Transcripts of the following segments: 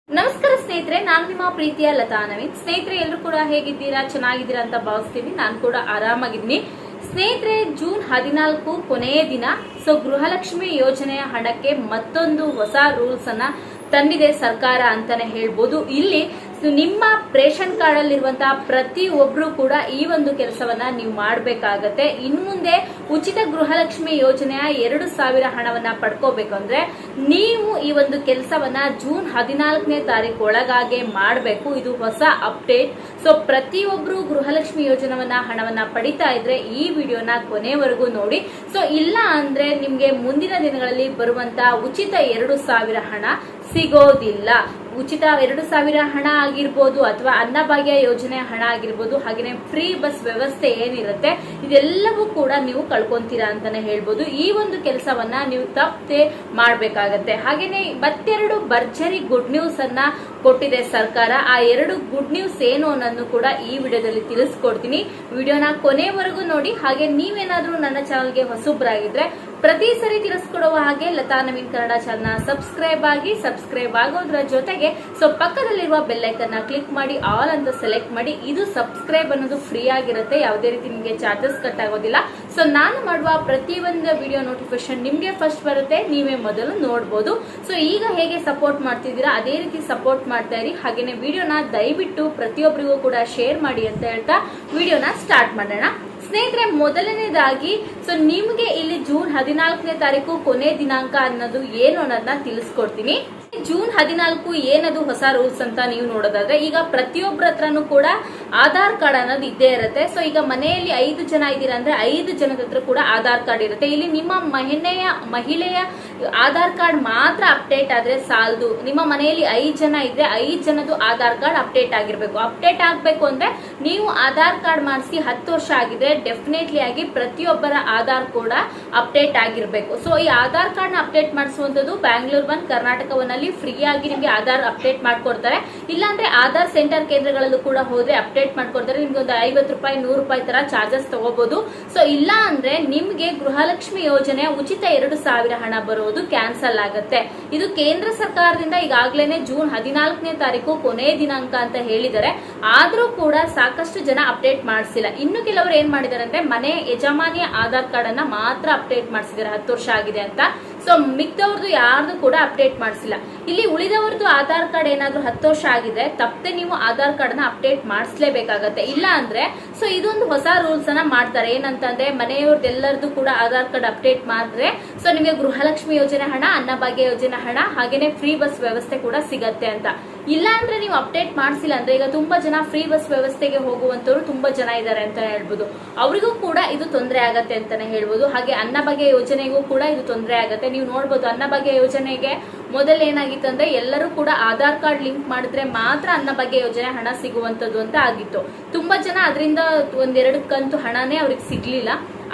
ನಮಸ್ಕಾರ ಸ್ನೇಹಿತರೆ, ನಾನು ನಿಮ್ಮ ಪ್ರೀತಿಯ ಲತಾ ನವೀನ್. ಸ್ನೇಹಿತರೆ, ಎಲ್ಲರೂ ಕೂಡ ಹೇಗಿದ್ದೀರಾ? ಚೆನ್ನಾಗಿದ್ದೀರಾ ಅಂತ ಭಾವಿಸ್ತೀನಿ. ನಾನು ಕೂಡ ಆರಾಮಾಗಿದ್ದೀನಿ. ಸ್ನೇಹಿತರೆ, ಜೂನ್ 14 ಕೊನೆಯ ದಿನ. ಗೃಹಲಕ್ಷ್ಮಿ ಯೋಜನೆಯ ಹಣಕ್ಕೆ ಮತ್ತೊಂದು ಹೊಸ ರೂಲ್ಸ್ ಅನ್ನ ತಂದಿದೆ ಸರ್ಕಾರ ಅಂತಾನೆ ಹೇಳ್ಬೋದು. ಇಲ್ಲಿ ನಿಮ್ಮ ರೇಷನ್ ಕಾರ್ಡ್ ಅಲ್ಲಿರುವಂತಹ ಪ್ರತಿ ಒಬ್ರು ಕೂಡ ಈ ಒಂದು ಕೆಲಸವನ್ನ ನೀವು ಮಾಡಬೇಕಾಗತ್ತೆ. ಇನ್ನು ಮುಂದೆ ಉಚಿತ ಗೃಹಲಕ್ಷ್ಮಿ ಯೋಜನೆಯ 2,000 ಹಣವನ್ನ ಪಡ್ಕೋಬೇಕು ಅಂದ್ರೆ ನೀವು ಈ ಒಂದು ಕೆಲಸವನ್ನ ಜೂನ್ 14ನೇ ತಾರೀಕು ಒಳಗಾಗೆ ಮಾಡಬೇಕು. ಇದು ಹೊಸ ಅಪ್ಡೇಟ್. ಪ್ರತಿಯೊಬ್ರು ಗೃಹಲಕ್ಷ್ಮಿ ಯೋಜನೆವನ್ನ ಹಣವನ್ನ ಪಡಿತಾ ಇದ್ರೆ ಈ ವಿಡಿಯೋನ ಕೊನೆವರೆಗೂ ನೋಡಿ. ಇಲ್ಲ ಅಂದ್ರೆ ನಿಮ್ಗೆ ಮುಂದಿನ ದಿನಗಳಲ್ಲಿ ಬರುವಂತ ಉಚಿತ 2,000 ಹಣ ಸಿಗೋದಿಲ್ಲ. ಉಚಿತ 2,000 ಹಣ ಆಗಿರ್ಬೋದು ಅಥವಾ ಅನ್ನಭಾಗ್ಯ ಯೋಜನೆ ಹಣ ಆಗಿರ್ಬೋದು, ಹಾಗೇನೆ ಫ್ರೀ ಬಸ್ ವ್ಯವಸ್ಥೆ ಏನಿರುತ್ತೆ ಇದೆಲ್ಲವೂ ಕೂಡ ನೀವು ಕಳ್ಕೊಂತೀರಾ ಅಂತಾನೆ ಹೇಳ್ಬೋದು. ಈ ಒಂದು ಕೆಲಸವನ್ನ ನೀವು ತಪ್ಪದೆ ಮಾಡ್ಬೇಕಾಗತ್ತೆ. ಹಾಗೇನೆ ಮತ್ತೆರಡು ಭರ್ಜರಿ ಗುಡ್ ನ್ಯೂಸ್ ಅನ್ನ ಕೊಟ್ಟಿದೆ ಸರ್ಕಾರ. ಆ 2 ಗುಡ್ ನ್ಯೂಸ್ ಏನು ಅನ್ನೋದನ್ನು ಕೂಡ ಈ ವಿಡಿಯೋದಲ್ಲಿ ತಿಳಿಸ್ಕೊಡ್ತೀನಿ. ವಿಡಿಯೋನ ಕೊನೆವರೆಗೂ ನೋಡಿ. ಹಾಗೆ ನೀವೇನಾದ್ರೂ ನನ್ನ ಚಾನಲ್ಗೆ ಹೊಸಬ್ರಾಗಿದ್ರೆ ಪ್ರತಿ ಸರಿ ತಿಳಿಸ್ಕೊಡುವ ಹಾಗೆ ಲತಾ ನವೀನ್ ಕನ್ನಡ ಚಾನಲ್ ಸಬ್ಸ್ಕ್ರೈಬ್ ಆಗೋದ್ರ ಜೊತೆಗೆ ಪಕ್ಕದಲ್ಲಿರುವ ಬೆಲ್ ಐಕನ್ ಕ್ಲಿಕ್ ಮಾಡಿ ಆಲ್ ಅಂತ ಸೆಲೆಕ್ಟ್ ಮಾಡಿ. ಇದು ಸಬ್ಸ್ಕ್ರೈಬ್ ಅನ್ನೋದು ಫ್ರೀ ಆಗಿರುತ್ತೆ, ಯಾವುದೇ ರೀತಿ ನಿಮಗೆ ಚಾರ್ಜಸ್ ಕಟ್ ಆಗೋದಿಲ್ಲ. ನಾನು ಮಾಡುವ ಪ್ರತಿಯೊಂದು ವಿಡಿಯೋ ನೋಟಿಫಿಕೇಶನ್ ನಿಮ್ಗೆ ಫಸ್ಟ್ ಬರುತ್ತೆ, ನೀವೇ ಮೊದಲು ನೋಡಬಹುದು. ಈಗ ಹೇಗೆ ಸಪೋರ್ಟ್ ಮಾಡ್ತಿದ್ದೀರಾ ಅದೇ ರೀತಿ ಸಪೋರ್ಟ್ ಮಾಡ್ತಾ ಇರಿ. ಹಾಗೇನೆ ವಿಡಿಯೋನ ದಯವಿಟ್ಟು ಪ್ರತಿಯೊಬ್ಬರಿಗೂ ಕೂಡ ಶೇರ್ ಮಾಡಿ ಅಂತ ಹೇಳ್ತಾ ವಿಡಿಯೋನ ಸ್ಟಾರ್ಟ್ ಮಾಡೋಣ. ಸ್ನೇಹಿತರೆ, ಮೊದಲನೇದಾಗಿ ನಿಮಗೆ ಇಲ್ಲಿ ಜೂನ್ 14ನೇ ತಾರೀಕು ಕೊನೆ ದಿನಾಂಕ ಅನ್ನೋದು ಏನು ಅನ್ನೋದನ್ನ ತಿಳಿಸ್ಕೊಡ್ತೀನಿ. ಜೂನ್ 14 ಏನದು ಹೊಸ ರೂಲ್ಸ್ ಅಂತ ನೀವು ನೋಡೋದಾದ್ರೆ, ಈಗ ಪ್ರತಿಯೊಬ್ಬರ ಹತ್ರನೂ ಕೂಡ ಆಧಾರ್ ಕಾರ್ಡ್ ಅನ್ನೋದು ಇದ್ದೇ ಇರುತ್ತೆ. ಈಗ ಮನೆಯಲ್ಲಿ 5 ಜನ ಇದ್ದೀರಾ ಅಂದ್ರೆ 5 ಜನದ ಹತ್ರ ಕೂಡ ಆಧಾರ್ ಕಾರ್ಡ್ ಇರುತ್ತೆ. ಇಲ್ಲಿ ನಿಮ್ಮ ಮಹಿಳೆಯ ಆಧಾರ್ ಕಾರ್ಡ್ ಮಾತ್ರ ಅಪ್ಡೇಟ್ ಆದ್ರೆ ಸಾಲದು. ನಿಮ್ಮ ಮನೆಯಲ್ಲಿ 5 ಜನ ಇದ್ರೆ 5 ಜನದು ಆಧಾರ್ ಕಾರ್ಡ್ ಅಪ್ಡೇಟ್ ಆಗಿರ್ಬೇಕು. ಅಪ್ಡೇಟ್ ಆಗ್ಬೇಕು ಅಂದ್ರೆ ನೀವು ಆಧಾರ್ ಕಾರ್ಡ್ ಮಾಡಿಸಿ 10 ವರ್ಷ ಆಗಿದೆ ಡೆಫಿನೆಟ್ಲಿ ಆಗಿ ಪ್ರತಿಯೊಬ್ಬರ ಆಧಾರ್ ಕೂಡ ಅಪ್ಡೇಟ್ ಆಗಿರ್ಬೇಕು. ಈ ಆಧಾರ್ ಕಾರ್ಡ್ ನ ಅಪ್ಡೇಟ್ ಮಾಡಿಸುವಂತದ್ದು ಬ್ಯಾಂಗ್ಳೂರ್ 1 ಕರ್ನಾಟಕ 1 ಅಲ್ಲಿ ಫ್ರೀ ಆಗಿ ನಿಮ್ಗೆ ಆಧಾರ್ ಅಪ್ಡೇಟ್ ಮಾಡ್ಕೊಡ್ತಾರೆ. ಇಲ್ಲಾಂದ್ರೆ ಆಧಾರ್ ಸೆಂಟರ್ ಕೇಂದ್ರಗಳಲ್ಲೂ ಕೂಡ ಹೋದ್ರೆ ಅಪ್ಡೇಟ್ ಮಾಡ್ಕೊಡ್ತಾರೆ. ನಿಮ್ಗೆ ಒಂದು 50 ರೂಪಾಯಿ 100 ರೂಪಾಯಿ ತರ ಚಾರ್ಜಸ್ ತಗೋಬಹುದು. ಇಲ್ಲ ಅಂದ್ರೆ ನಿಮ್ಗೆ ಗೃಹಲಕ್ಷ್ಮಿ ಯೋಜನೆ ಉಚಿತ 2,000 ಹಣ ಬರೋದು ಕ್ಯಾನ್ಸಲ್ ಆಗುತ್ತೆ. ಇದು ಕೇಂದ್ರ ಸರ್ಕಾರದಿಂದ ಈಗಾಗಲೇ ಜೂನ್ 14ನೇ ತಾರೀಕು ಕೊನೆ ದಿನಾಂಕ ಅಂತ ಹೇಳಿದರೆ, ಆದ್ರೂ ಕೂಡ ಸಾಕಷ್ಟು ಜನ ಅಪ್ಡೇಟ್ ಮಾಡಿಸಿಲ್ಲ. ಇನ್ನು ಕೆಲವರು ಏನ್ ಮಾಡಿದ್ದಾರೆ ಅಂದ್ರೆ ಮನೆ ಯಜಮಾನಿಯ ಆಧಾರ್ ಕಾರ್ಡ್ ಅನ್ನ ಮಾತ್ರ ಅಪ್ಡೇಟ್ ಮಾಡಿಸಿದ್ದಾರೆ 10 ವರ್ಷ ಆಗಿದೆ ಅಂತ. ಮಿಕ್ದವ್ರದ್ದು ಯಾರ್ದು ಕೂಡ ಅಪ್ಡೇಟ್ ಮಾಡಿಸಿಲ್ಲ. ಇಲ್ಲಿ ಉಳಿದವ್ರದ್ದು ಆಧಾರ್ ಕಾರ್ಡ್ ಏನಾದ್ರೂ 10 ವರ್ಷ ಆಗಿದೆ ತಪ್ಪದೆ ನೀವು ಆಧಾರ್ ಕಾರ್ಡ್ ನ ಅಪ್ಡೇಟ್ ಮಾಡಿಸ್ಲೇಬೇಕಾಗತ್ತೆ. ಇಲ್ಲ ಅಂದ್ರೆ ಇದೊಂದು ಹೊಸ ರೂಲ್ಸ್ ಅನ್ನ ಮಾಡ್ತಾರೆ. ಏನಂತಂದ್ರೆ ಮನೆಯವ್ರದ್ದೆಲ್ಲರದು ಕೂಡ ಆಧಾರ್ ಕಾರ್ಡ್ ಅಪ್ಡೇಟ್ ಮಾಡಿದ್ರೆ ನಿಮಗೆ ಗೃಹಲಕ್ಷ್ಮಿ ಯೋಜನೆ ಹಣ, ಅನ್ನಭಾಗ್ಯ ಯೋಜನೆ ಹಣ, ಹಾಗೇನೆ ಫ್ರೀ ಬಸ್ ವ್ಯವಸ್ಥೆ ಕೂಡ ಸಿಗತ್ತೆ ಅಂತ. ಇಲ್ಲ ಅಂದ್ರೆ ನೀವು ಅಪ್ಡೇಟ್ ಮಾಡಿಸಿಲ್ಲ ಅಂದ್ರೆ ಈಗ ತುಂಬಾ ಜನ ಫ್ರೀ ಬಸ್ ವ್ಯವಸ್ಥೆಗೆ ಹೋಗುವಂತವ್ರು ತುಂಬಾ ಜನ ಇದ್ದಾರೆ ಅಂತ ಹೇಳ್ಬೋದು. ಅವರಿಗೂ ಕೂಡ ಇದು ತೊಂದರೆ ಆಗತ್ತೆ ಅಂತಾನೆ ಹೇಳ್ಬೋದು. ಹಾಗೆ ಅನ್ನಭಾಗ್ಯ ಯೋಜನೆಗೂ ಕೂಡ ಇದು ತೊಂದರೆ ಆಗತ್ತೆ. ನೀವು ನೋಡ್ಬೋದು, ಅನ್ನಭಾಗ್ಯ ಯೋಜನೆಗೆ ಮೊದಲು ಏನಾಗಿತ್ತು ಅಂದ್ರೆ ಎಲ್ಲರೂ ಕೂಡ ಆಧಾರ್ ಕಾರ್ಡ್ ಲಿಂಕ್ ಮಾಡಿದ್ರೆ ಮಾತ್ರ ಅನ್ನಭಾಗ್ಯ ಯೋಜನೆ ಹಣ ಸಿಗುವಂತದ್ದು ಅಂತ ಆಗಿತ್ತು. ತುಂಬಾ ಜನ ಅದರಿಂದ 1-2 ಕಂತು ಹಣನೇ ಅವ್ರಿಗೆ ಸಿಗ್ಲಿಲ್ಲ.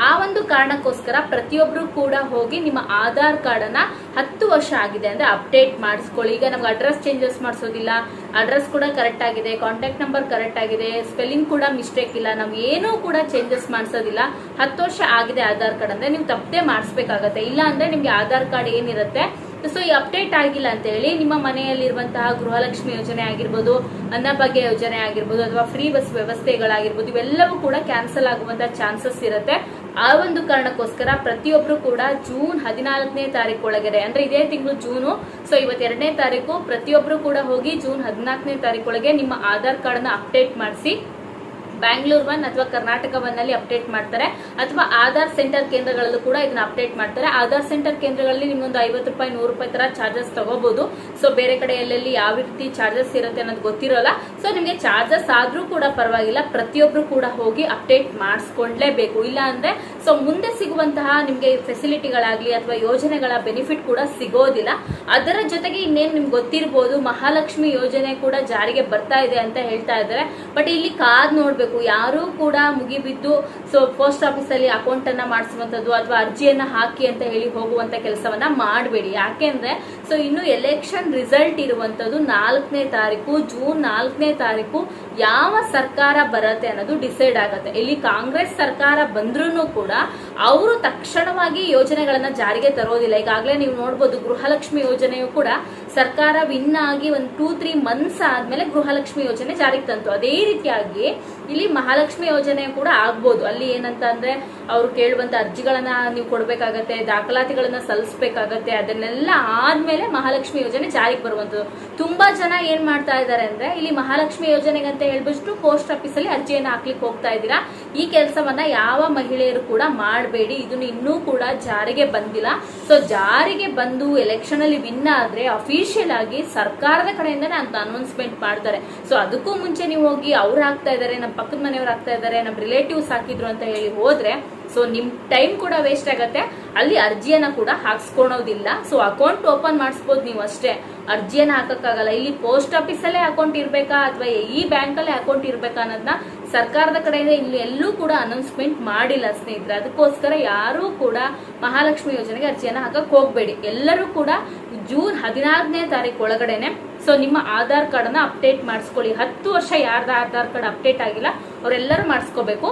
ಆ ಒಂದು ಕಾರಣಕ್ಕೋಸ್ಕರ ಪ್ರತಿಯೊಬ್ರು ಕೂಡ ಹೋಗಿ ನಿಮ್ಮ ಆಧಾರ್ ಕಾರ್ಡ್ ಅನ್ನ 10 ವರ್ಷ ಆಗಿದೆ ಅಂದ್ರೆ ಅಪ್ಡೇಟ್ ಮಾಡಿಸ್ಕೊಳ್ಳಿ. ಈಗ ನಮ್ಗೆ ಅಡ್ರೆಸ್ ಚೇಂಜಸ್ ಮಾಡಿಸೋದಿಲ್ಲ, ಅಡ್ರೆಸ್ ಕೂಡ ಕರೆಕ್ಟ್ ಆಗಿದೆ, ಕಾಂಟ್ಯಾಕ್ಟ್ ನಂಬರ್ ಕರೆಕ್ಟ್ ಆಗಿದೆ, ಸ್ಪೆಲ್ಲಿಂಗ್ ಕೂಡ ಮಿಸ್ಟೇಕ್ ಇಲ್ಲ, ನಾವು ಏನೂ ಕೂಡ ಚೇಂಜಸ್ ಮಾಡಿಸೋದಿಲ್ಲ. 10 ವರ್ಷ ಆಗಿದೆ ಆಧಾರ್ ಕಾರ್ಡ್ ಅಂದ್ರೆ ನೀವು ತಪ್ಪದೆ ಮಾಡಿಸ್ಬೇಕಾಗತ್ತೆ. ಇಲ್ಲ ಅಂದ್ರೆ ನಿಮ್ಗೆ ಆಧಾರ್ ಕಾರ್ಡ್ ಏನಿರುತ್ತೆ ಈ ಅಪ್ಡೇಟ್ ಆಗಿಲ್ಲ ಅಂತ ಹೇಳಿ ನಿಮ್ಮ ಮನೆಯಲ್ಲಿರುವಂತಹ ಗೃಹಲಕ್ಷ್ಮಿ ಯೋಜನೆ ಆಗಿರ್ಬೋದು, ಅನ್ನಭಾಗ್ಯ ಯೋಜನೆ ಆಗಿರ್ಬೋದು ಅಥವಾ ಫ್ರೀ ಬಸ್ ವ್ಯವಸ್ಥೆಗಳಾಗಿರ್ಬೋದು, ಇವೆಲ್ಲವೂ ಕೂಡ ಕ್ಯಾನ್ಸಲ್ ಆಗುವಂತಹ ಚಾನ್ಸಸ್ ಇರುತ್ತೆ. ಆ ಒಂದು ಕಾರಣಕ್ಕೋಸ್ಕರ ಪ್ರತಿಯೊಬ್ರು ಕೂಡ ಜೂನ್ 14ನೇ ತಾರೀಕು ಒಳಗಡೆ ಅಂದ್ರೆ ಇದೇ ತಿಂಗಳು ಜೂನು, ಇವತ್ತು 2ನೇ ತಾರೀಕು, ಪ್ರತಿಯೊಬ್ರು ಕೂಡ ಹೋಗಿ ಜೂನ್ 14ನೇ ತಾರೀಕೊಳಗೆ ನಿಮ್ಮ ಆಧಾರ್ ಕಾರ್ಡ್ ನ ಅಪ್ಡೇಟ್ ಮಾಡಿಸಿ. ಬ್ಯಾಂಗ್ಳೂರ್ 1 ಅಥವಾ ಕರ್ನಾಟಕ 1 ಅಲ್ಲಿ ಅಪ್ಡೇಟ್ ಮಾಡ್ತಾರೆ, ಅಥವಾ ಆಧಾರ್ ಸೆಂಟರ್ ಕೇಂದ್ರಗಳಲ್ಲೂ ಕೂಡ ಇದನ್ನ ಅಪ್ಡೇಟ್ ಮಾಡ್ತಾರೆ. ಆಧಾರ್ ಸೆಂಟರ್ ಕೇಂದ್ರಗಳಲ್ಲಿ ನಿಮ್ಗೊಂದು 50 ರೂಪಾಯಿ 100 ರೂಪಾಯಿ ತರ ಚಾರ್ಜಸ್ ತಗೋಬಹುದು. ಬೇರೆ ಕಡೆ ಎಲ್ಲೆಲ್ಲಿ ಯಾವ ರೀತಿ ಚಾರ್ಜಸ್ ಇರುತ್ತೆ ಅನ್ನೋದು ಗೊತ್ತಿರೋಲ್ಲ. ನಿಮ್ಗೆ ಚಾರ್ಜಸ್ ಆದ್ರೂ ಕೂಡ ಪರವಾಗಿಲ್ಲ, ಪ್ರತಿಯೊಬ್ರು ಕೂಡ ಹೋಗಿ ಅಪ್ಡೇಟ್ ಮಾಡಿಸ್ಕೊಂಡ್ಲೇಬೇಕು. ಇಲ್ಲ ಅಂದ್ರೆ ಮುಂದೆ ಸಿಗುವಂತಹ ನಿಮ್ಗೆ ಫೆಸಿಲಿಟಿಗಳಾಗ್ಲಿ ಅಥವಾ ಯೋಜನೆಗಳ ಬೆನಿಫಿಟ್ ಕೂಡ ಸಿಗೋದಿಲ್ಲ. ಅದರ ಜೊತೆಗೆ ಇನ್ನೇನು ನಿಮ್ಗೆ ಗೊತ್ತಿರಬಹುದು, ಮಹಾಲಕ್ಷ್ಮಿ ಯೋಜನೆ ಕೂಡ ಜಾರಿಗೆ ಬರ್ತಾ ಇದೆ ಅಂತ ಹೇಳ್ತಾ ಇದ್ದಾರೆ. ಬಟ್ ಇಲ್ಲಿ ಕಾದ್ ನೋಡ್ಬೇಕು, ಯಾರು ಕೂಡ ಮುಗಿಬಿದ್ದು ಪೋಸ್ಟ್ ಆಫೀಸ್ ಅಲ್ಲಿ ಅಕೌಂಟ್ ಅನ್ನ ಮಾಡಿಸುವಂತದ್ದು ಅಥವಾ ಅರ್ಜಿಯನ್ನ ಹಾಕಿ ಅಂತ ಹೇಳಿ ಹೋಗುವಂತ ಕೆಲಸವನ್ನ ಮಾಡಬೇಡಿ. ಯಾಕೆಂದ್ರೆ ಇನ್ನು ಎಲೆಕ್ಷನ್ ರಿಸಲ್ಟ್ ಇರುವಂತದ್ದು 4ನೇ ತಾರೀಕು, ಜೂನ್ 4ನೇ ತಾರೀಕು ಯಾವ ಸರ್ಕಾರ ಬರುತ್ತೆ ಅನ್ನೋದು ಡಿಸೈಡ್ ಆಗುತ್ತೆ. ಇಲ್ಲಿ ಕಾಂಗ್ರೆಸ್ ಸರ್ಕಾರ ಬಂದ್ರೂ ಕೂಡ ಅವರು ತಕ್ಷಣವಾಗಿ ಯೋಜನೆಗಳನ್ನ ಜಾರಿಗೆ ತರೋದಿಲ್ಲ. ಈಗಾಗಲೇ ನೀವು ನೋಡಬಹುದು, ಗೃಹಲಕ್ಷ್ಮಿ ಯೋಜನೆಯು ಕೂಡ ಸರ್ಕಾರ ವಿನ್ ಆಗಿ ಒಂದು 2-3 ಮಂತ್ಸ್ ಆದ್ಮೇಲೆ ಗೃಹಲಕ್ಷ್ಮಿ ಯೋಜನೆ ಜಾರಿಗೆ ತಂತು. ಅದೇ ರೀತಿಯಾಗಿ ಇಲ್ಲಿ ಮಹಾಲಕ್ಷ್ಮಿ ಯೋಜನೆ ಕೂಡ ಆಗ್ಬೋದು. ಅಲ್ಲಿ ಏನಂತ ಅಂದ್ರೆ ಅವ್ರು ಕೇಳುವಂತ ಅರ್ಜಿಗಳನ್ನ ನೀವು ಕೊಡ್ಬೇಕಾಗತ್ತೆ, ದಾಖಲಾತಿಗಳನ್ನ ಸಲ್ಲಿಸಬೇಕಾಗತ್ತೆ. ಅದನ್ನೆಲ್ಲ ಆದ್ಮೇಲೆ ಮಹಾಲಕ್ಷ್ಮಿ ಯೋಜನೆ ಜಾರಿಗೆ ಬರುವಂತದ್ದು. ತುಂಬಾ ಜನ ಏನ್ ಮಾಡ್ತಾ ಇದ್ದಾರೆ ಅಂದ್ರೆ ಇಲ್ಲಿ ಮಹಾಲಕ್ಷ್ಮಿ ಯೋಜನೆಗಂತ ಹೇಳ್ಬಿಟ್ಟು ಪೋಸ್ಟ್ ಆಫೀಸ್ ಅಲ್ಲಿ ಅರ್ಜಿಯನ್ನ ಹಾಕ್ಲಿಕ್ಕೆ ಹೋಗ್ತಾ ಇದ್ದೀರಾ. ಈ ಕೆಲಸವನ್ನ ಯಾವ ಮಹಿಳೆಯರು ಕೂಡ ಮಾಡಬೇಡಿ. ಇದನ್ನು ಇನ್ನೂ ಕೂಡ ಜಾರಿಗೆ ಬಂದಿಲ್ಲ. ಸೊ ಜಾರಿಗೆ ಬಂದು ಎಲೆಕ್ಷನ್ ಅಲ್ಲಿ ವಿನ್ ಆದ್ರೆ ಅಫಿಷಿಯಲ್ ಆಗಿ ಸರ್ಕಾರದ ಕಡೆಯಿಂದನೇ ಅಂತ ಅನೌನ್ಸ್ಮೆಂಟ್ ಮಾಡ್ತಾರೆ. ಸೊ ಅದಕ್ಕೂ ಮುಂಚೆ ನೀವು ಹೋಗಿ ಅವ್ರು ಹಾಕ್ತಾ ಇದಾರೆ, ನಮ್ಮ ಪಕ್ಕದ ಮನೆಯವ್ರು ಹಾಕ್ತಾ ಇದಾರೆ, ನಮ್ಮ ರಿಲೇಟಿವ್ಸ್ ಹಾಕಿದ್ರು ಅಂತ ಹೇಳಿ ಹೋದ್ರೆ ಸೊ ನಿಮ್ ಟೈಮ್ ಕೂಡ ವೇಸ್ಟ್ ಆಗತ್ತೆ. ಅಲ್ಲಿ ಅರ್ಜಿಯನ್ನ ಕೂಡ ಹಾಕ್ಸ್ಕೊಳೋದಿಲ್ಲ. ಸೊ ಅಕೌಂಟ್ ಓಪನ್ ಮಾಡಿಸ್ಬೋದು ನೀವು ಅಷ್ಟೇ, ಅರ್ಜಿಯನ್ನ ಹಾಕಕ್ಕಾಗಲ್ಲ. ಇಲ್ಲಿ ಪೋಸ್ಟ್ ಆಫೀಸ್ ಅಲ್ಲೇ ಅಕೌಂಟ್ ಇರ್ಬೇಕಾ ಅಥವಾ ಈ ಬ್ಯಾಂಕ್ ಅಲ್ಲೇ ಅಕೌಂಟ್ ಇರ್ಬೇಕಾ ಅನ್ನೋದನ್ನ ಸರ್ಕಾರದ ಕಡೆಯಿಂದ ಇಲ್ಲಿ ಎಲ್ಲೂ ಕೂಡ ಅನೌನ್ಸ್ಮೆಂಟ್ ಮಾಡಿಲ್ಲ ಸ್ನೇಹಿತರೆ. ಅದಕ್ಕೋಸ್ಕರ ಯಾರು ಕೂಡ ಮಹಾಲಕ್ಷ್ಮಿ ಯೋಜನೆಗೆ ಅರ್ಜಿಯನ್ನ ಹಾಕಕ್ ಹೋಗ್ಬೇಡಿ. ಎಲ್ಲರೂ ಕೂಡ ಜೂನ್ 14ನೇ ತಾರೀಕು ಒಳಗಡೆನೆ ಸೊ ನಿಮ್ಮ ಆಧಾರ್ ಕಾರ್ಡ್ ಅನ್ನ ಅಪ್ಡೇಟ್ ಮಾಡಿಸ್ಕೊಳ್ಳಿ. 10 ವರ್ಷ ಯಾರ್ದ ಆಧಾರ್ ಕಾರ್ಡ್ ಅಪ್ಡೇಟ್ ಆಗಿಲ್ಲ ಅವರೆಲ್ಲರೂ ಮಾಡಿಸ್ಕೋಬೇಕು.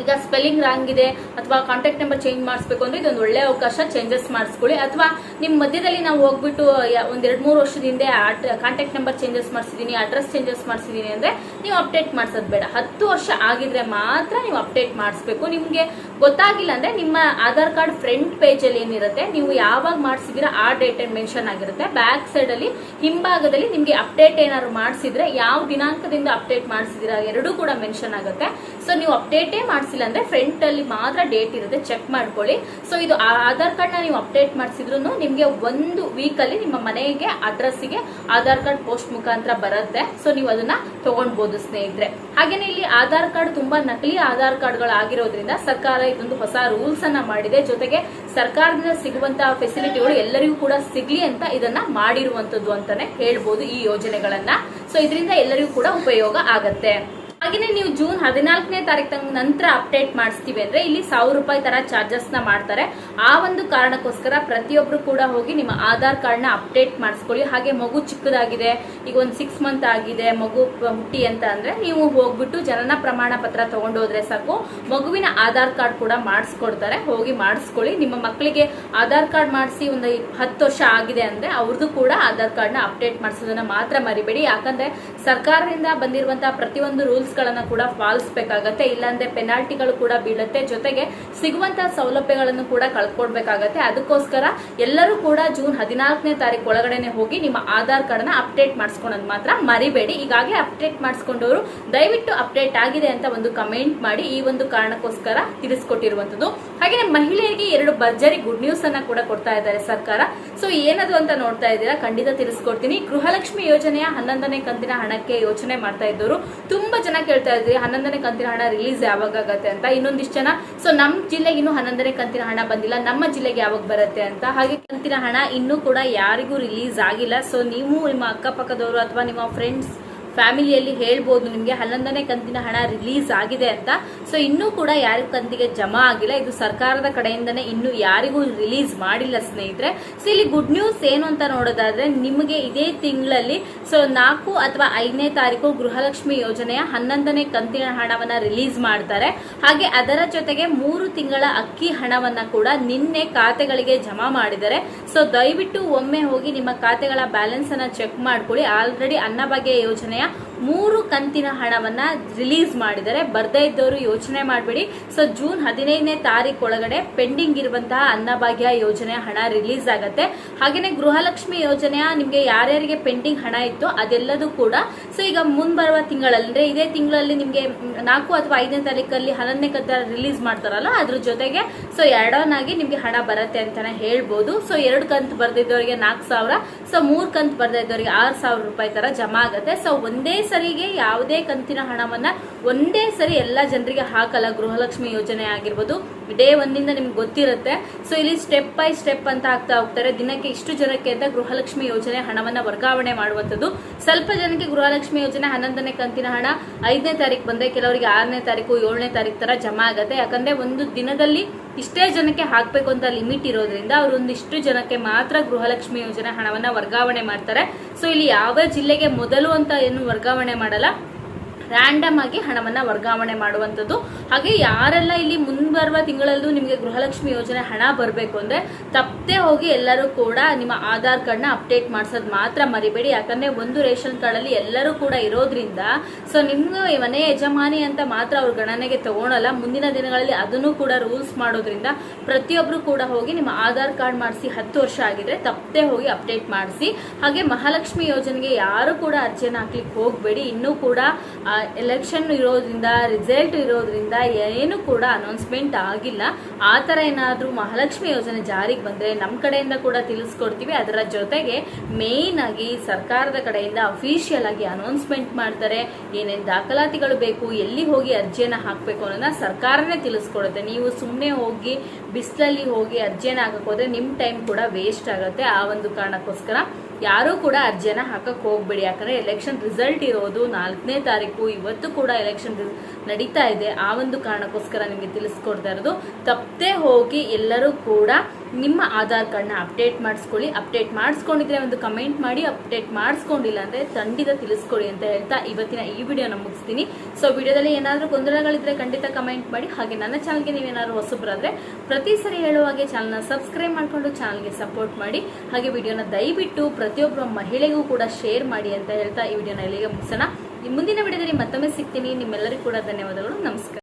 ಈಗ ಸ್ಪೆಲ್ಲಿಂಗ್ ರಾಂಗ್ ಇದೆ ಅಥವಾ ಕಾಂಟ್ಯಾಕ್ಟ್ ನಂಬರ್ ಚೇಂಜ್ ಮಾಡಿಸ್ಬೇಕು ಅಂದ್ರೆ ಇದೊಂದು ಒಳ್ಳೆ ಅವಕಾಶ, ಚೇಂಜಸ್ ಮಾಡಿಸ್ಕೊಳ್ಳಿ. ಅಥವಾ ನಿಮ್ ಮಧ್ಯದಲ್ಲಿ ನಾವು ಹೋಗ್ಬಿಟ್ಟು ಒಂದ್ 2-3 ವರ್ಷದ ಹಿಂದೆ ಕಾಂಟ್ಯಾಕ್ಟ್ ನಂಬರ್ ಚೇಂಜಸ್ ಮಾಡಿಸಿದೀನಿ, ಅಡ್ರೆಸ್ ಚೇಂಜಸ್ ಮಾಡಿಸಿದೀನಿ ಅಂದ್ರೆ ನೀವು ಅಪ್ಡೇಟ್ ಮಾಡಿಸೋದು ಬೇಡ. 10 ವರ್ಷ ಆಗಿದ್ರೆ ಮಾತ್ರ ನೀವು ಅಪ್ಡೇಟ್ ಮಾಡಿಸ್ಬೇಕು. ನಿಮ್ಗೆ ಗೊತ್ತಾಗಿಲ್ಲ ಅಂದ್ರೆ ನಿಮ್ಮ ಆಧಾರ್ ಕಾರ್ಡ್ ಫ್ರಂಟ್ ಪೇಜ್ ಅಲ್ಲಿ ಏನಿರುತ್ತೆ, ನೀವು ಯಾವಾಗ ಮಾಡಿಸಿದಿರಾ ಆ ಡೇಟ್ ಮೆನ್ಷನ್ ಆಗಿರುತ್ತೆ. ಬ್ಯಾಕ್ ಸೈಡ್ ಅಲ್ಲಿ ಹಿಂಭಾಗದಲ್ಲಿ ನಿಮ್ಗೆ ಅಪ್ಡೇಟ್ ಏನಾದ್ರು ಮಾಡಿಸಿದ್ರೆ ಯಾವ ದಿನಾಂಕದಿಂದ ಅಪ್ಡೇಟ್ ಮಾಡಿಸಿದಿರಾ ಎರಡೂ ಕೂಡ ಮೆನ್ಷನ್ ಆಗುತ್ತೆ. ಸೊ ನೀವು ಅಪ್ಡೇಟೇ ಮಾಡಿಸಿಲ್ಲ ಅಂದ್ರೆ ಫ್ರಂಟ್ ಅಲ್ಲಿ ಮಾತ್ರ ಡೇಟ್ ಇರುತ್ತೆ, ಚೆಕ್ ಮಾಡ್ಕೊಳ್ಳಿ. ಸೊ ಇದು ಆಧಾರ್ ಕಾರ್ಡ್ ನ ನೀವು ಅಪ್ಡೇಟ್ ಮಾಡಿಸಿದ್ರು ನಿಮ್ಗೆ 1 ವೀಕ್ ಅಲ್ಲಿ ನಿಮ್ಮ ಮನೆಗೆ ಅಡ್ರೆಸ್ಗೆ ಆಧಾರ್ ಕಾರ್ಡ್ ಪೋಸ್ಟ್ ಮುಖಾಂತರ ಬರುತ್ತೆ. ಸೊ ನೀವು ಅದನ್ನ ತಗೊಳ್ಬಹುದು ಸ್ನೇಹಿತರೆ. ಹಾಗೇನೆ ಇಲ್ಲಿ ಆಧಾರ್ ಕಾರ್ಡ್ ತುಂಬಾ ನಕಲಿ ಆಧಾರ್ ಕಾರ್ಡ್ಗಳು ಆಗಿರೋದ್ರಿಂದ ಸರ್ಕಾರ ಇದೊಂದು ಹೊಸ ರೂಲ್ಸ್ ಅನ್ನ ಮಾಡಿದೆ. ಜೊತೆಗೆ ಸರ್ಕಾರದಿಂದ ಸಿಗುವಂತಹ ಫೆಸಿಲಿಟಿಗಳು ಎಲ್ಲರಿಗೂ ಕೂಡ ಸಿಗ್ಲಿ ಅಂತ ಇದನ್ನ ಮಾಡಿರುವಂತದ್ದು ಅಂತಾನೆ ಹೇಳ್ಬೋದು ಈ ಯೋಜನೆಗಳನ್ನ. ಸೊ ಇದರಿಂದ ಎಲ್ಲರಿಗೂ ಕೂಡ ಉಪಯೋಗ ಆಗತ್ತೆ. ಹಾಗೇನೆ ನೀವು ಜೂನ್ 14ನೇ ತಾರೀಕು ನಂತರ ಅಪ್ಡೇಟ್ ಮಾಡಿಸ್ತೀವಿ ಅಂದ್ರೆ ಇಲ್ಲಿ 1000 ರೂಪಾಯಿ ತರ ಚಾರ್ಜಸ್ ನ ಮಾಡ್ತಾರೆ. ಆ ಒಂದು ಕಾರಣಕ್ಕೋಸ್ಕರ ಪ್ರತಿಯೊಬ್ರು ಕೂಡ ಹೋಗಿ ನಿಮ್ಮ ಆಧಾರ್ ಕಾರ್ಡ್ ನ ಅಪ್ಡೇಟ್ ಮಾಡಿಸ್ಕೊಳ್ಳಿ. ಹಾಗೆ ಮಗು ಚಿಕ್ಕದಾಗಿದೆ, ಈಗ ಒಂದು 6 ಮಂತ್ ಆಗಿದೆ ಮಗು ಹುಟ್ಟಿ ಅಂತ ಅಂದ್ರೆ ನೀವು ಹೋಗ್ಬಿಟ್ಟು ಜನನ ಪ್ರಮಾಣ ಪತ್ರ ತಗೊಂಡೋದ್ರೆ ಸಾಕು, ಮಗುವಿನ ಆಧಾರ್ ಕಾರ್ಡ್ ಕೂಡ ಮಾಡಿಸ್ಕೊಡ್ತಾರೆ. ಹೋಗಿ ಮಾಡಿಸ್ಕೊಳ್ಳಿ. ನಿಮ್ಮ ಮಕ್ಕಳಿಗೆ ಆಧಾರ್ ಕಾರ್ಡ್ ಮಾಡಿಸಿ ಒಂದು 10 ವರ್ಷ ಆಗಿದೆ ಅಂದ್ರೆ ಅವ್ರದ್ದು ಕೂಡ ಆಧಾರ್ ಕಾರ್ಡ್ ನ ಅಪ್ಡೇಟ್ ಮಾಡಿಸೋದನ್ನ ಮಾತ್ರ ಮರಿಬೇಡಿ. ಯಾಕಂದ್ರೆ ಸರ್ಕಾರದಿಂದ ಬಂದಿರುವಂತಹ ಪ್ರತಿಯೊಂದು ರೂಲ್ಸ್ ಗಳನ್ನ ಕೂಡ ಪಾಲಿಸಬೇಕಾಗತ್ತೆ. ಇಲ್ಲಾಂದ್ರೆ ಪೆನಾಲ್ಟಿಗಳು ಕೂಡ ಬೀಳುತ್ತೆ. ಜೊತೆಗೆ ಸಿಗುವಂತಹ ಸೌಲಭ್ಯಗಳನ್ನು ಕೂಡ ಕಳ್ಕೊಡ್ಬೇಕಾಗತ್ತೆ. ಅದಕ್ಕೋಸ್ಕರ ಎಲ್ಲರೂ ಕೂಡ ಜೂನ್ 14ನೇ ತಾರೀಕು ಒಳಗಡೆನೆ ಹೋಗಿ ನಿಮ್ಮ ಆಧಾರ್ ಕಾರ್ಡ್ ನ ಅಪ್ಡೇಟ್ ಮಾಡಿಸ್ಕೊಳ್ಳೋದು ಮಾತ್ರ ಮರಿಬೇಡಿ. ಈಗಾಗಲೇ ಅಪ್ಡೇಟ್ ಮಾಡಿಸ್ಕೊಂಡವರು ದಯವಿಟ್ಟು ಅಪ್ಡೇಟ್ ಆಗಿದೆ ಅಂತ ಒಂದು ಕಮೆಂಟ್ ಮಾಡಿ. ಈ ಒಂದು ಕಾರಣಕ್ಕೋಸ್ಕರ ತಿಳಿಸ್ಕೊಟ್ಟಿರುವಂತದ್ದು. ಹಾಗೆ ಮಹಿಳೆಯರಿಗೆ 2 ಭರ್ಜರಿ ಗುಡ್ ನ್ಯೂಸ್ ಅನ್ನ ಕೂಡ ಕೊಡ್ತಾ ಇದ್ದಾರೆ ಸರ್ಕಾರ. ಸೊ ಏನದು ಅಂತ ನೋಡ್ತಾ ಇದ್ದೀರಾ, ಖಂಡಿತ ತಿಳಿಸ್ಕೊಡ್ತೀನಿ. ಗೃಹಲಕ್ಷ್ಮಿ ಯೋಜನೆಯ 11ನೇ ಕಂತಿನ ಹಣಕ್ಕೆ ಯೋಚನೆ ಮಾಡ್ತಾ ಇದ್ದವರು ತುಂಬಾ ಜನ ಕೇಳ್ತಾ ಇದ್ರಿ 11ನೇ ಕಂತಿನ ಹಣ ರಿಲೀಸ್ ಯಾವಾಗ ಆಗತ್ತೆ ಅಂತ. ಇನ್ನೊಂದಿಷ್ಟು ಜನ ಸೊ ನಮ್ ಜಿಲ್ಲೆಗೆ ಇನ್ನು 11ನೇ ಕಂತಿನ ಹಣ ಬಂದಿಲ್ಲ, ನಮ್ಮ ಜಿಲ್ಲೆಗೆ ಯಾವಾಗ ಬರುತ್ತೆ ಅಂತ. ಹಾಗೆ ಕಂತಿನ ಹಣ ಇನ್ನೂ ಕೂಡ ಯಾರಿಗೂ ರಿಲೀಸ್ ಆಗಿಲ್ಲ. ಸೊ ನೀವು ನಿಮ್ಮ ಅಕ್ಕಪಕ್ಕದವರು ಅಥವಾ ನಿಮ್ಮ ಫ್ರೆಂಡ್ಸ್ ಫ್ಯಾಮಿಲಿಯಲ್ಲಿ ಹೇಳ್ಬೋದು ನಿಮ್ಗೆ 11ನೇ ಕಂತಿನ ಹಣ ರಿಲೀಸ್ ಆಗಿದೆ ಅಂತ. ಸೊ ಇನ್ನೂ ಕೂಡ ಯಾರಿಗೂ ಕಂತಿಗೆ ಜಮಾ ಆಗಿಲ್ಲ. ಇದು ಸರ್ಕಾರದ ಕಡೆಯಿಂದನೇ ಇನ್ನು ಯಾರಿಗೂ ರಿಲೀಸ್ ಮಾಡಿಲ್ಲ ಸ್ನೇಹಿತರೆ. ಸೊ ಇಲ್ಲಿ ಗುಡ್ ನ್ಯೂಸ್ ಏನು ಅಂತ ನೋಡೋದಾದ್ರೆ ನಿಮಗೆ ಇದೇ ತಿಂಗಳಲ್ಲಿ ಸೊ 4 ಅಥವಾ 5ನೇ ತಾರೀಕು ಗೃಹಲಕ್ಷ್ಮಿ ಯೋಜನೆಯ 11ನೇ ಕಂತಿನ ಹಣವನ್ನ ರಿಲೀಸ್ ಮಾಡ್ತಾರೆ. ಹಾಗೆ ಅದರ ಜೊತೆಗೆ 3 ತಿಂಗಳ ಅಕ್ಕಿ ಹಣವನ್ನ ಕೂಡ ನಿನ್ನೆ ಖಾತೆಗಳಿಗೆ ಜಮಾ ಮಾಡಿದ್ದಾರೆ. ಸೊ ದಯವಿಟ್ಟು ಒಮ್ಮೆ ಹೋಗಿ ನಿಮ್ಮ ಖಾತೆಗಳ ಬ್ಯಾಲೆನ್ಸ್ ಅನ್ನ ಚೆಕ್ ಮಾಡ್ಕೊಳ್ಳಿ. ಆಲ್ರೆಡಿ ಅನ್ನಭಾಗ್ಯ ಯೋಜನೆಯ 3 ಕಂತಿನ ಹಣವನ್ನ ರಿಲೀಸ್ ಮಾಡಿದರೆ. ಬರ್ದೇ ಇದ್ದವರು ಯೋಚನೆ ಮಾಡಬೇಡಿ. ಸೊ ಜೂನ್ 15ನೇ ತಾರೀಕು ಒಳಗಡೆ ಪೆಂಡಿಂಗ್ ಇರುವಂತಹ ಅನ್ನಭಾಗ್ಯ ಯೋಜನೆಯ ಹಣ ರಿಲೀಸ್ ಆಗತ್ತೆ. ಹಾಗೇನೆ ಗೃಹಲಕ್ಷ್ಮಿ ಯೋಜನೆಯ ನಿಮ್ಗೆ ಯಾರ್ಯಾರಿಗೆ ಪೆಂಡಿಂಗ್ ಹಣ ಇತ್ತು ಅದೆಲ್ಲದೂ ಕೂಡ ಸೊ ಈಗ ಮುಂಬರುವ ತಿಂಗಳಲ್ಲಿ ಅಂದ್ರೆ ಇದೇ ತಿಂಗಳಲ್ಲಿ ನಿಮ್ಗೆ 4 ಅಥವಾ 5ನೇ ತಾರೀಕಲ್ಲಿ 11ನೇ ಕಂತ ರಿಲೀಸ್ ಮಾಡ್ತಾರಲ್ಲ ಅದ್ರ ಜೊತೆಗೆ ಸೊ ಎರಡನ್ ಆಗಿ ನಿಮ್ಗೆ ಹಣ ಬರುತ್ತೆ ಅಂತಾನೆ ಹೇಳ್ಬೋದು. ಸೊ 2 ಕಂತು ಬರ್ದಿದ್ದವರಿಗೆ 4,000, ಸೊ 3 ಕಂತು ಬರ್ದಿದ್ದವರಿಗೆ 6,000 ರೂಪಾಯಿ ತರ ಜಮಾ ಆಗುತ್ತೆ. ಸೊ ಒಂದೇ ಸರಿಗೆ ಯಾವುದೇ ಕಂತಿನ ಹಣವನ್ನ ಒಂದೇ ಸರಿ ಎಲ್ಲಾ ಜನರಿಗೆ ಹಾಕಲ್ಲ. ಗೃಹಲಕ್ಷ್ಮಿ ಯೋಜನೆ ಆಗಿರ್ಬೋದು ಡೇ 1 ನಿಮ್ಗೆ ಗೊತ್ತಿರುತ್ತೆ. ಸೊ ಇಲ್ಲಿ ಸ್ಟೆಪ್ ಬೈ ಸ್ಟೆಪ್ ಅಂತ ಆಗ್ತಾ ಹೋಗ್ತಾರೆ. ದಿನಕ್ಕೆ ಇಷ್ಟು ಜನಕ್ಕೆ ಅಂತ ಗೃಹಲಕ್ಷ್ಮಿ ಯೋಜನೆ ಹಣವನ್ನ ವರ್ಗಾವಣೆ ಮಾಡುವಂತದ್ದು. ಸ್ವಲ್ಪ ಜನಕ್ಕೆ ಗೃಹಲಕ್ಷ್ಮಿ ಯೋಜನೆ 11ನೇ ಕಂತಿನ ಹಣ 5ನೇ ತಾರೀಕು ಬಂದ್ರೆ ಕೆಲವರಿಗೆ 6ನೇ ತಾರೀಕು 7ನೇ ತಾರೀಕು ತರ ಜಮಾ ಆಗುತ್ತೆ. ಯಾಕಂದ್ರೆ ಒಂದು ದಿನದಲ್ಲಿ ಇಷ್ಟೇ ಜನಕ್ಕೆ ಹಾಕ್ಬೇಕು ಅಂತ ಲಿಮಿಟ್ ಇರೋದ್ರಿಂದ ಅವರು ಒಂದಿಷ್ಟು ಜನಕ್ಕೆ ಮಾತ್ರ ಗೃಹಲಕ್ಷ್ಮಿ ಯೋಜನೆ ಹಣವನ್ನ ವರ್ಗಾವಣೆ ಮಾಡ್ತಾರೆ. ಸೊ ಇಲ್ಲಿ ಯಾವ ಜಿಲ್ಲೆಗೆ ಮೊದಲು ಅಂತ ಏನು ವರ್ಗಾವಣೆ ಮಾಡಲ್ಲ. ರ್ಯಾಂಡಮ್ ಆಗಿ ಹಣವನ್ನ ವರ್ಗಾವಣೆ ಮಾಡುವಂಥದ್ದು. ಹಾಗೆ ಯಾರೆಲ್ಲ ಇಲ್ಲಿ ಮುಂಬರುವ ತಿಂಗಳಲ್ಲೂ ನಿಮಗೆ ಗೃಹಲಕ್ಷ್ಮಿ ಯೋಜನೆ ಹಣ ಬರಬೇಕು ಅಂದ್ರೆ ತಪ್ಪದೆ ಹೋಗಿ ಎಲ್ಲರೂ ಕೂಡ ನಿಮ್ಮ ಆಧಾರ್ ಕಾರ್ಡ್ನ ಅಪ್ಡೇಟ್ ಮಾಡಿಸೋದು ಮಾತ್ರ ಮರಿಬೇಡಿ. ಯಾಕಂದ್ರೆ ಒಂದು ರೇಷನ್ ಕಾರ್ಡ್ ಅಲ್ಲಿ ಎಲ್ಲರೂ ಕೂಡ ಇರೋದ್ರಿಂದ ಸೊ ನಿಮ್ಗೆ ಮನೆ ಯಜಮಾನಿ ಅಂತ ಮಾತ್ರ ಅವ್ರ ಗಣನೆಗೆ ತಗೊಳಲ್ಲ. ಮುಂದಿನ ದಿನಗಳಲ್ಲಿ ಅದನ್ನು ಕೂಡ ರೂಲ್ಸ್ ಮಾಡೋದ್ರಿಂದ ಪ್ರತಿಯೊಬ್ರು ಕೂಡ ಹೋಗಿ ನಿಮ್ಮ ಆಧಾರ್ ಕಾರ್ಡ್ ಮಾಡಿಸಿ 10 ವರ್ಷ ಆಗಿದ್ರೆ ತಪ್ಪದೆ ಹೋಗಿ ಅಪ್ಡೇಟ್ ಮಾಡಿಸಿ. ಹಾಗೆ ಮಹಾಲಕ್ಷ್ಮಿ ಯೋಜನೆಗೆ ಯಾರು ಕೂಡ ಅರ್ಜಿಯನ್ನು ಹಾಕ್ಲಿಕ್ಕೆ ಹೋಗಬೇಡಿ. ಇನ್ನೂ ಕೂಡ ಎಲೆಕ್ಷನ್ ಇರೋದ್ರಿಂದ ರಿಸಲ್ಟ್ ಇರೋದ್ರಿಂದ ಏನು ಕೂಡ ಅನೌನ್ಸ್ಮೆಂಟ್ ಆಗಿಲ್ಲ. ಆ ಥರ ಏನಾದರೂ ಮಹಾಲಕ್ಷ್ಮಿ ಯೋಜನೆ ಜಾರಿಗೆ ಬಂದರೆ ನಮ್ಮ ಕಡೆಯಿಂದ ಕೂಡ ತಿಳಿಸ್ಕೊಡ್ತೀವಿ. ಅದರ ಜೊತೆಗೆ ಮೇಯ್ನ್ ಆಗಿ ಸರ್ಕಾರದ ಕಡೆಯಿಂದ ಅಫಿಷಿಯಲ್ ಆಗಿ ಅನೌನ್ಸ್ಮೆಂಟ್ ಮಾಡ್ತಾರೆ. ಏನೇನು ದಾಖಲಾತಿಗಳು ಬೇಕು, ಎಲ್ಲಿ ಹೋಗಿ ಅರ್ಜಿಯನ್ನು ಹಾಕಬೇಕು ಅನ್ನೋದನ್ನ ಸರ್ಕಾರನೇ ತಿಳಿಸ್ಕೊಡುತ್ತೆ. ನೀವು ಸುಮ್ಮನೆ ಹೋಗಿ ಬಿಸಿಲಲ್ಲಿ ಹೋಗಿ ಅರ್ಜಿಯನ್ನು ಹಾಕಕ್ಕೆ ಹೋದ್ರೆ ನಿಮ್ಮ ಟೈಮ್ ಕೂಡ ವೇಸ್ಟ್ ಆಗುತ್ತೆ. ಆ ಒಂದು ಕಾರಣಕ್ಕೋಸ್ಕರ ಯಾರೂ ಕೂಡ ಅರ್ಜಿಯನ್ನ ಹಾಕಕ್ಕೆ ಹೋಗ್ಬೇಡಿ. ಯಾಕಂದ್ರೆ ಎಲೆಕ್ಷನ್ ರಿಸಲ್ಟ್ ಇರೋದು 4ನೇ ತಾರೀಕು, ಇವತ್ತು ಕೂಡ ಎಲೆಕ್ಷನ್ ನಡೀತಾ ಇದೆ. ಆ ಒಂದು ಕಾರಣಕ್ಕೋಸ್ಕರ ನಿಮಗೆ ತಿಳಿಸ್ಕೊಡ್ತಾ ಇರೋದು. ತಪ್ಪದೆ ಹೋಗಿ ಎಲ್ಲರೂ ಕೂಡ ನಿಮ್ಮ ಆಧಾರ್ ಕಾರ್ಡ್ನ ಅಪ್ಡೇಟ್ ಮಾಡಿಸ್ಕೊಳ್ಳಿ. ಅಪ್ಡೇಟ್ ಮಾಡಿಸ್ಕೊಂಡಿದ್ರೆ ಒಂದು ಕಮೆಂಟ್ ಮಾಡಿ, ಅಪ್ಡೇಟ್ ಮಾಡಿಸ್ಕೊಂಡಿಲ್ಲ ಅಂದ್ರೆ ಖಂಡಿತ ತಿಳಿಸ್ಕೊಡಿ ಅಂತ ಹೇಳ್ತಾ ಇವತ್ತಿನ ಈ ವಿಡಿಯೋನ ಮುಗಿಸ್ತೀನಿ. ಸೊ ವಿಡಿಯೋದಲ್ಲಿ ಏನಾದರೂ ಗೊಂದಲಗಳಿದ್ರೆ ಖಂಡಿತ ಕಮೆಂಟ್ ಮಾಡಿ. ಹಾಗೆ ನನ್ನ ಚಾನಲ್ಗೆ ನೀವೇನಾದ್ರು ಹೊಸಬ್ರಾದ್ರೆ ಪ್ರತಿ ಸರಿ ಹೇಳುವಾಗೆ ಚಾನಲ್ನ ಸಬ್ಸ್ಕ್ರೈಬ್ ಮಾಡಿಕೊಂಡು ಚಾನಲ್ಗೆ ಸಪೋರ್ಟ್ ಮಾಡಿ. ಹಾಗೆ ವಿಡಿಯೋನ ದಯವಿಟ್ಟು ಪ್ರತಿಯೊಬ್ಬರ ಮಹಿಳೆಗೂ ಕೂಡ ಶೇರ್ ಮಾಡಿ ಅಂತ ಹೇಳ್ತಾ ಈ ವಿಡಿಯೋನ ಇಲ್ಲಿಗೆ ಮುಗಿಸೋಣ. ಮುಂದಿನ ವಿಡಿಯೋದಲ್ಲಿ ಮತ್ತೊಮ್ಮೆ ಸಿಗ್ತೀನಿ. ನಿಮ್ಮೆಲ್ಲರಿಗೂ ಕೂಡ ಧನ್ಯವಾದಗಳು. ನಮಸ್ಕಾರ.